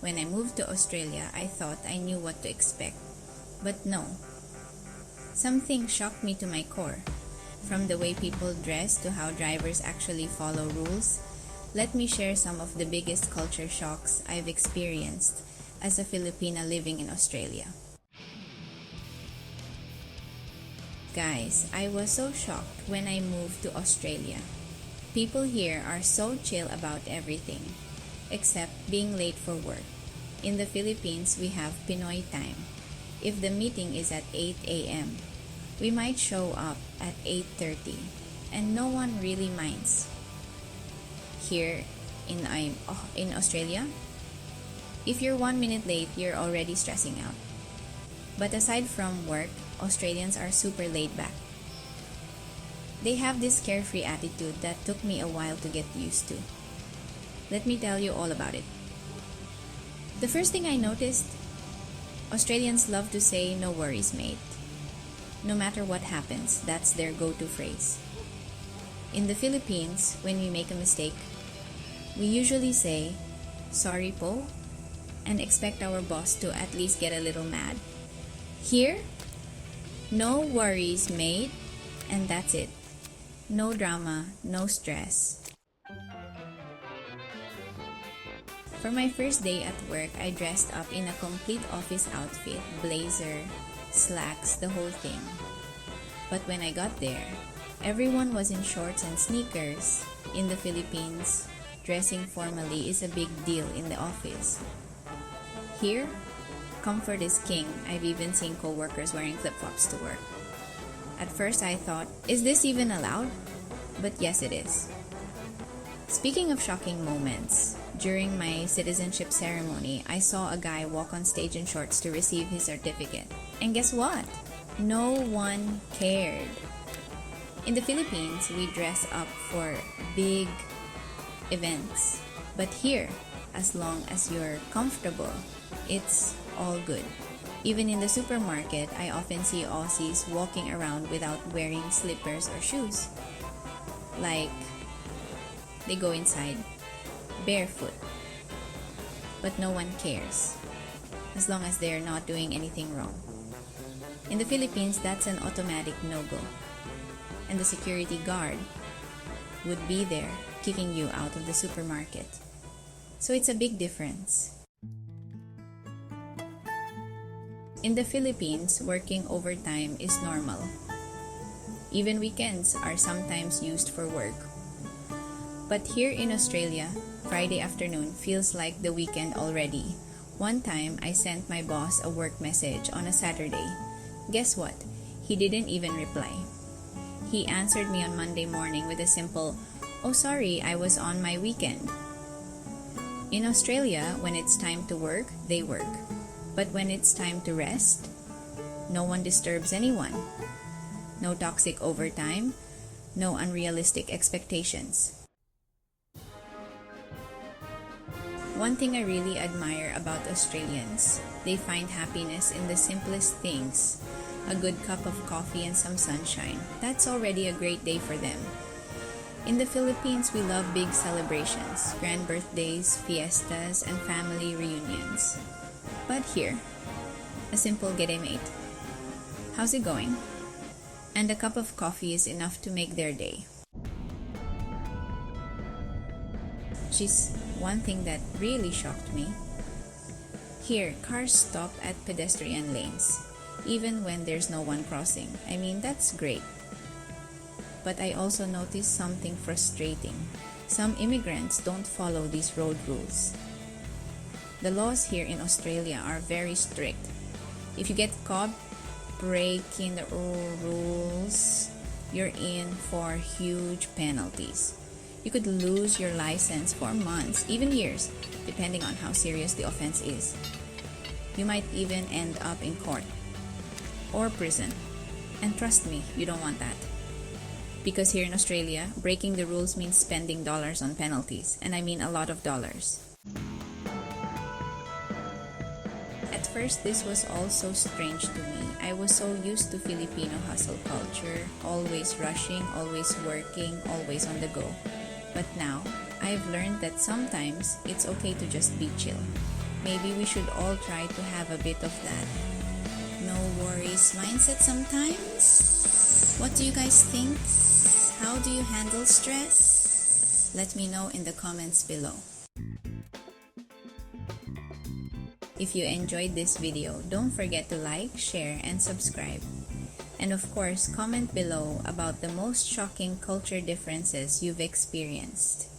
When I moved to Australia, I thought I knew what to expect. But no. Something shocked me to my core. From the way people dress to how drivers actually follow rules, let me share some of the biggest culture shocks I've experienced as a Filipina living in Australia. Guys, I was so shocked when I moved to Australia. People here are so chill about everything, except being late for work. In the Philippines, we have Pinoy Time. If the meeting is at 8 a.m., we might show up at 8:30, and no one really minds. Here in Australia, if you're 1 minute late, you're already stressing out. But aside from work, Australians are super laid back. They have this carefree attitude that took me a while to get used to. Let me tell you all about it. The first thing I noticed, Australians love to say no worries mate. No matter what happens, that's their go-to phrase. In the Philippines, when we make a mistake, we usually say, sorry po, and expect our boss to at least get a little mad. Here, no worries mate, and that's it. No drama, no stress. For my first day at work, I dressed up in a complete office outfit, blazer, slacks, the whole thing. But when I got there, everyone was in shorts and sneakers. In the Philippines, dressing formally is a big deal in the office. Here, comfort is king. I've even seen co-workers wearing flip-flops to work. At first I thought, is this even allowed? But yes, it is. Speaking of shocking moments, during my citizenship ceremony, I saw a guy walk on stage in shorts to receive his certificate. And guess what? No one cared. In the Philippines, we dress up for big events. But here, as long as you're comfortable, it's all good. Even in the supermarket, I often see Aussies walking around without wearing slippers or shoes. Like, they go inside barefoot. But no one cares, as long as they're not doing anything wrong. In the Philippines, that's an automatic no-go. And the security guard would be there kicking you out of the supermarket. So it's a big difference. In the Philippines, working overtime is normal. Even weekends are sometimes used for work. But here in Australia, Friday afternoon feels like the weekend already. One time, I sent my boss a work message on a Saturday. Guess what? He didn't even reply. He answered me on Monday morning with a simple, "Oh sorry, I was on my weekend." In Australia, when it's time to work, they work. But when it's time to rest, no one disturbs anyone. No toxic overtime, no unrealistic expectations. One thing I really admire about Australians, they find happiness in the simplest things. A good cup of coffee and some sunshine. That's already a great day for them. In the Philippines, we love big celebrations, grand birthdays, fiestas, and family reunions. But here, a simple "G'day mate, how's it going?" and a cup of coffee is enough to make their day. Which is one thing that really shocked me. Here, cars stop at pedestrian lanes, even when there's no one crossing. I mean, that's great. But I also noticed something frustrating. Some immigrants don't follow these road rules. The laws here in Australia are very strict. If you get caught breaking the rules, you're in for huge penalties. You could lose your license for months, even years, depending on how serious the offense is. You might even end up in court or prison. And trust me, you don't want that. Because here in Australia, breaking the rules means spending dollars on penalties, and I mean a lot of dollars. At first, this was all so strange to me. I was so used to Filipino hustle culture, always rushing, always working, always on the go. But now, I've learned that sometimes it's okay to just be chill. Maybe we should all try to have a bit of that no worries mindset sometimes. What do you guys think? How do you handle stress? Let me know in the comments below. If you enjoyed this video, don't forget to like, share, and subscribe. And of course, comment below about the most shocking culture differences you've experienced.